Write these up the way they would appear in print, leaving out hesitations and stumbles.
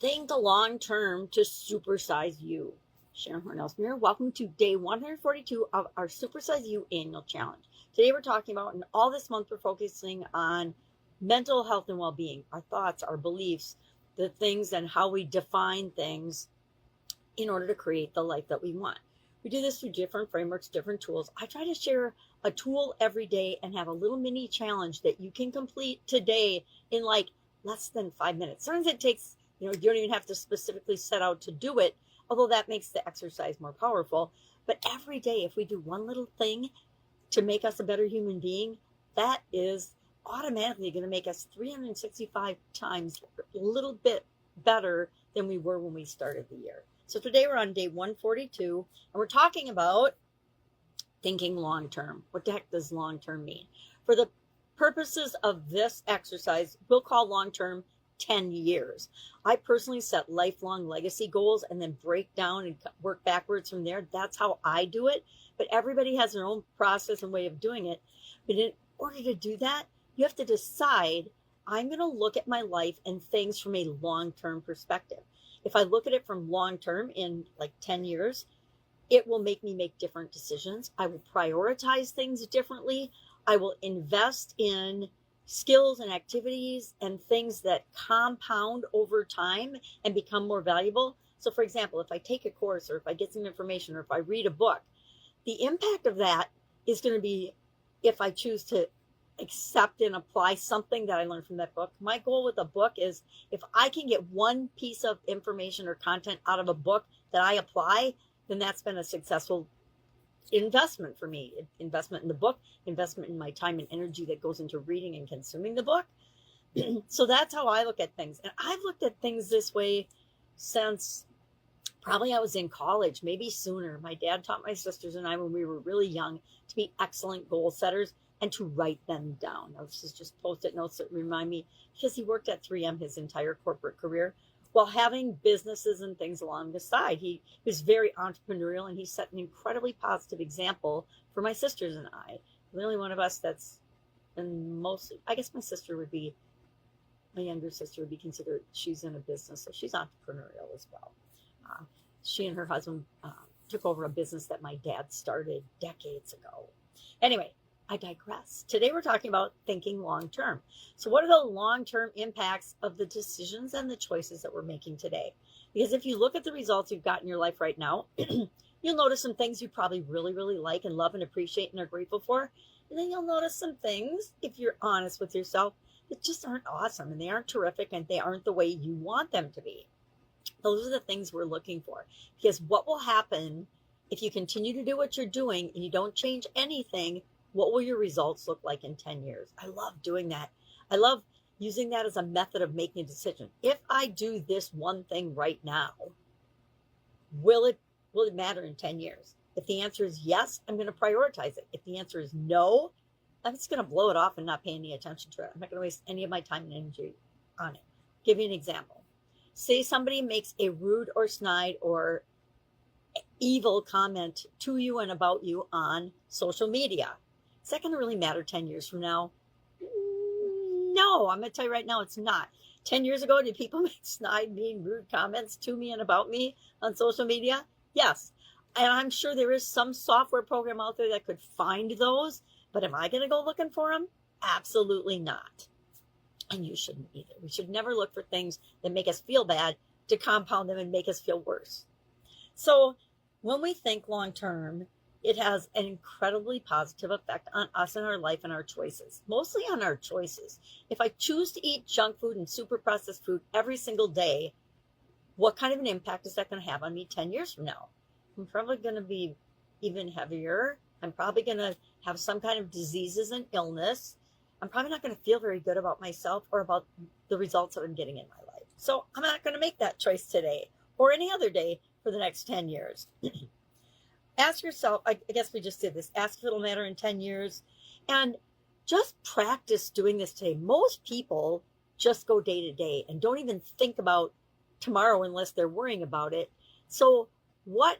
Think long term to supersize you. Sharon Horne-Ellstrom here. Welcome to day 142 of our Supersize You annual challenge. Today we're talking about, and all this month we're focusing on mental health and well-being, our thoughts, our beliefs, the things and how we define things in order to create the life that we want. We do this through different frameworks, different tools. I try to share a tool every day and have a little mini challenge that you can complete today in like less than 5 minutes. Sometimes it takes, you don't even have to specifically set out to do it, although that makes the exercise more powerful. But every day, if we do one little thing to make us a better human being, that is automatically going to make us 365 times a little bit better than we were when we started the year. So today we're on day 142, and we're talking about thinking long-term. What the heck does long-term mean? For the purposes of this exercise, we'll call long-term 10 years. I personally set lifelong legacy goals and then break down and work backwards from there. That's how I do it. But everybody has their own process and way of doing it. But in order to do that, you have to decide, I'm going to look at my life and things from a long-term perspective. If I look at it from long-term in like 10 years, it will make me make different decisions. I will prioritize things differently. I will invest in skills and activities and things that compound over time and become more valuable. So for example, if I take a course or if I get some information or if I read a book, the impact of that is going to be if I choose to accept and apply something that I learned from that book. My goal with a book is if I can get one piece of information or content out of a book that I apply, then that's been a successful investment for me. Investment in the book, investment in my time and energy that goes into reading and consuming the book. So that's how I look at things. And I've looked at things this way since probably I was in college, maybe sooner. My dad taught my sisters and I when we were really young to be excellent goal setters and to write them down. Now, this is just post-it notes that remind me, because he worked at 3M his entire corporate career while having businesses and things along the side. He was very entrepreneurial, and he set an incredibly positive example for my sisters and I. The only one of us that's, and mostly, I guess my younger sister would be considered, she's in a business, so she's entrepreneurial as well. She and her husband took over a business that my dad started decades ago. Anyway, I digress. Today we're talking about thinking long-term. So what are the long-term impacts of the decisions and the choices that we're making today? Because if you look at the results you've got in your life right now, you'll notice some things you probably really, really like and love and appreciate and are grateful for. And then you'll notice some things, if you're honest with yourself, that just aren't awesome and they aren't terrific and they aren't the way you want them to be. Those are the things we're looking for. Because what will happen if you continue to do what you're doing and you don't change anything? What will your results look like in 10 years? I love doing that. I love using that as a method of making a decision. If I do this one thing right now, will it matter in 10 years? If the answer is yes, I'm going to prioritize it. If the answer is no, I'm just going to blow it off and not pay any attention to it. I'm not going to waste any of my time and energy on it. Give you an example. Say somebody makes a rude or snide or evil comment to you and about you on social media. Is that going to really matter 10 years from now? No, I'm going to tell you right now, it's not. 10 years ago, did people make snide, mean, rude comments to me and about me on social media? Yes. And I'm sure there is some software program out there that could find those. But am I going to go looking for them? Absolutely not. And you shouldn't either. We should never look for things that make us feel bad to compound them and make us feel worse. So when we think long term, it has an incredibly positive effect on us and our life and our choices, mostly on our choices. If I choose to eat junk food and super processed food every single day, what kind of an impact is that going to have on me 10 years from now? I'm probably going to be even heavier. I'm probably going to have some kind of diseases and illness. I'm probably not going to feel very good about myself or about the results that I'm getting in my life. So I'm not going to make that choice today or any other day for the next 10 years. Ask yourself, I guess we just did this, ask if it'll matter in 10 years, and just practice doing this today. Most people just go day to day and don't even think about tomorrow unless they're worrying about it. So what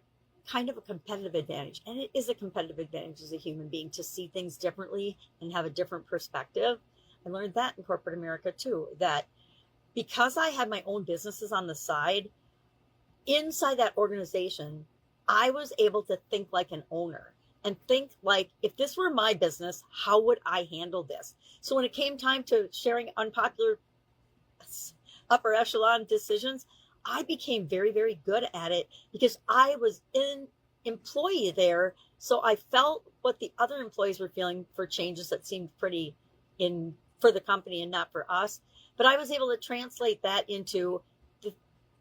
kind of a competitive advantage, and it is a competitive advantage as a human being to see things differently and have a different perspective. I learned that in corporate America too, that because I had my own businesses on the side, inside that organization, I was able to think like an owner and think like, if this were my business, how would I handle this? So when it came time to sharing unpopular upper echelon decisions, I became very, very good at it because I was an employee there. So I felt what the other employees were feeling for changes that seemed pretty in for the company and not for us. But I was able to translate that into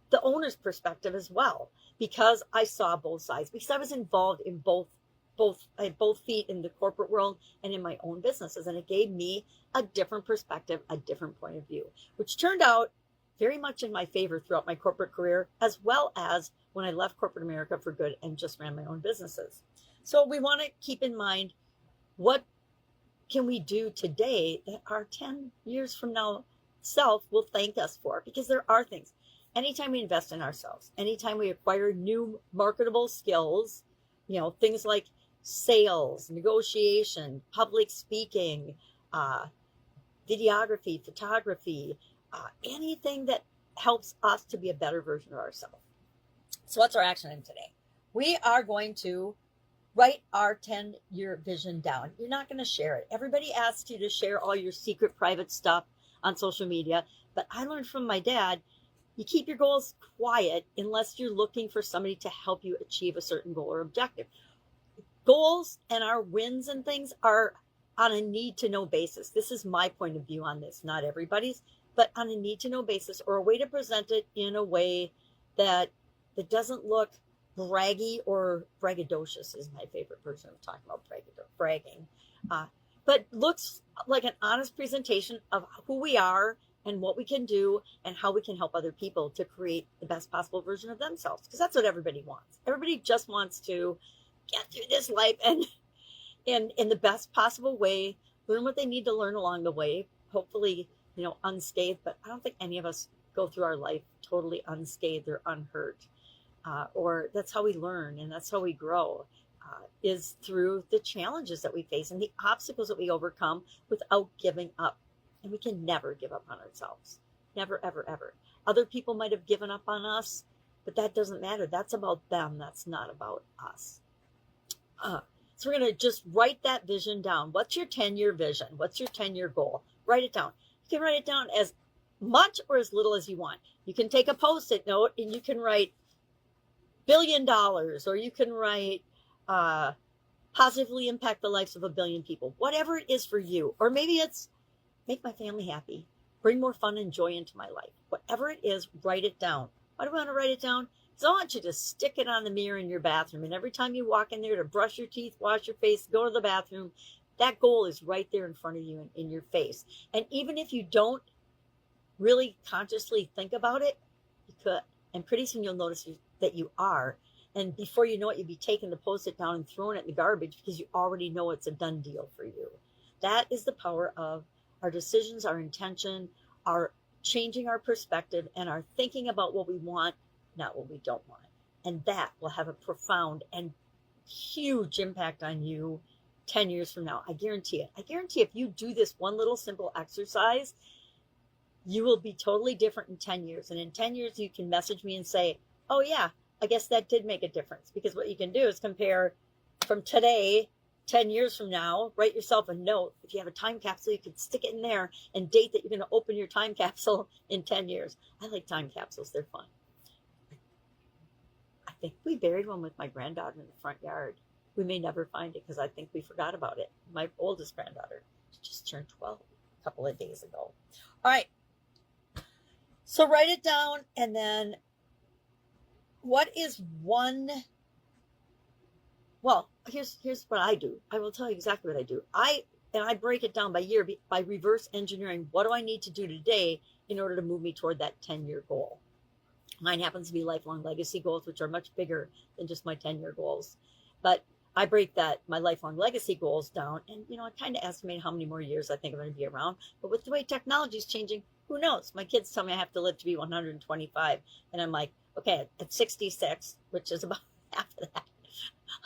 the owner's perspective as well, because I saw both sides, because I was involved in I had both feet in the corporate world and in my own businesses. And it gave me a different perspective, a different point of view, which turned out very much in my favor throughout my corporate career, as well as when I left corporate America for good and just ran my own businesses. So we want to keep in mind, what can we do today that our 10 years from now self will thank us for? Because there are things. Anytime we invest in ourselves, anytime we acquire new marketable skills, things like sales, negotiation, public speaking, videography, photography, anything that helps us to be a better version of ourselves. So what's our action item today? We are going to write our 10-year vision down. You're not going to share it. Everybody asks you to share all your secret private stuff on social media, but I learned from my dad, you keep your goals quiet unless you're looking for somebody to help you achieve a certain goal or objective. Goals and our wins and things are on a need-to-know basis. This is my point of view on this, not everybody's, but on a need-to-know basis, or a way to present it in a way that doesn't look braggy or braggadocious is my favorite person of talking about bragging, but looks like an honest presentation of who we are and what we can do and how we can help other people to create the best possible version of themselves, because that's what everybody wants. Everybody just wants to get through this life and in the best possible way, learn what they need to learn along the way, hopefully unscathed. But I don't think any of us go through our life totally unscathed or unhurt, or that's how we learn and that's how we grow, is through the challenges that we face and the obstacles that we overcome without giving up. And we can never give up on ourselves. Never, ever, ever. Other people might have given up on us, but that doesn't matter. That's about them. That's not about us. So we're going to just write that vision down. What's your 10-year vision? What's your 10-year goal? Write it down. You can write it down as much or as little as you want. You can take a Post-it note and you can write $1 billion, or you can write positively impact the lives of 1 billion people. Whatever it is for you. Or maybe it's make my family happy, bring more fun and joy into my life. Whatever it is, write it down. Why do I want to write it down? Because I want you to stick it on the mirror in your bathroom. And every time you walk in there to brush your teeth, wash your face, go to the bathroom, that goal is right there in front of you and in your face. And even if you don't really consciously think about it, you could. And pretty soon you'll notice that you are. And before you know it, you'll be taking the Post-it down and throwing it in the garbage because you already know it's a done deal for you. That is the power of our decisions, our intention, our changing our perspective, and our thinking about what we want, not what we don't want. And that will have a profound and huge impact on you 10 years from now. I guarantee it. I guarantee if you do this one little simple exercise, you will be totally different in 10 years. And in 10 years, you can message me and say, oh yeah, I guess that did make a difference. Because what you can do is compare from today, 10 years from now, write yourself a note. If you have a time capsule, you could stick it in there and date that you're going to open your time capsule in 10 years. I like time capsules. They're fun. I think we buried one with my granddaughter in the front yard. We may never find it because I think we forgot about it. My oldest granddaughter just turned 12 a couple of days ago. All right. So write it down, and then what is one... Well, here's what I do. I will tell you exactly what I do. I break it down by year by reverse engineering. What do I need to do today in order to move me toward that 10-year goal? Mine happens to be lifelong legacy goals, which are much bigger than just my 10-year goals. But I break my lifelong legacy goals down, and I kind of estimate how many more years I think I'm going to be around. But with the way technology is changing, who knows? My kids tell me I have to live to be 125, and I'm like, okay, at 66, which is about half of that,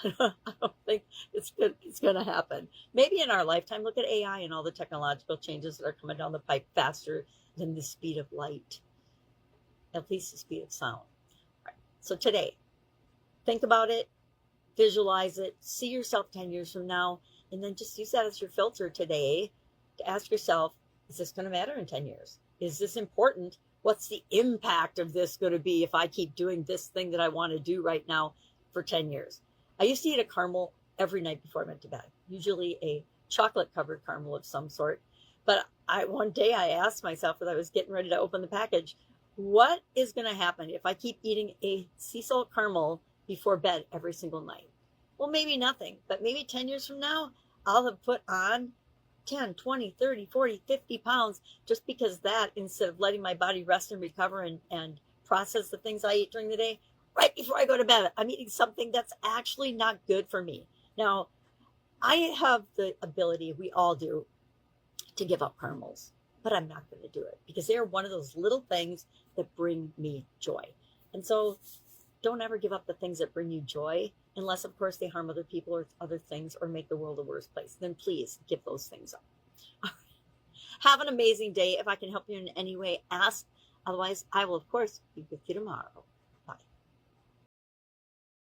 I don't think it's going to happen. Maybe in our lifetime. Look at AI and all the technological changes that are coming down the pipe faster than the speed of light, at least the speed of sound. All right. So today, think about it, visualize it, see yourself 10 years from now, and then just use that as your filter today to ask yourself, is this going to matter in 10 years? Is this important? What's the impact of this going to be if I keep doing this thing that I want to do right now for 10 years? I used to eat a caramel every night before I went to bed, usually a chocolate-covered caramel of some sort. But one day I asked myself as I was getting ready to open the package, what is going to happen if I keep eating a sea salt caramel before bed every single night? Well, maybe nothing, but maybe 10 years from now, I'll have put on 10, 20, 30, 40, 50 pounds just because that, instead of letting my body rest and recover and process the things I eat during the day, right before I go to bed, I'm eating something that's actually not good for me. Now, I have the ability, we all do, to give up caramels, but I'm not going to do it because they're one of those little things that bring me joy. And so don't ever give up the things that bring you joy, unless, of course, they harm other people or other things or make the world a worse place. Then please give those things up. Have an amazing day. If I can help you in any way, ask. Otherwise, I will, of course, be with you tomorrow.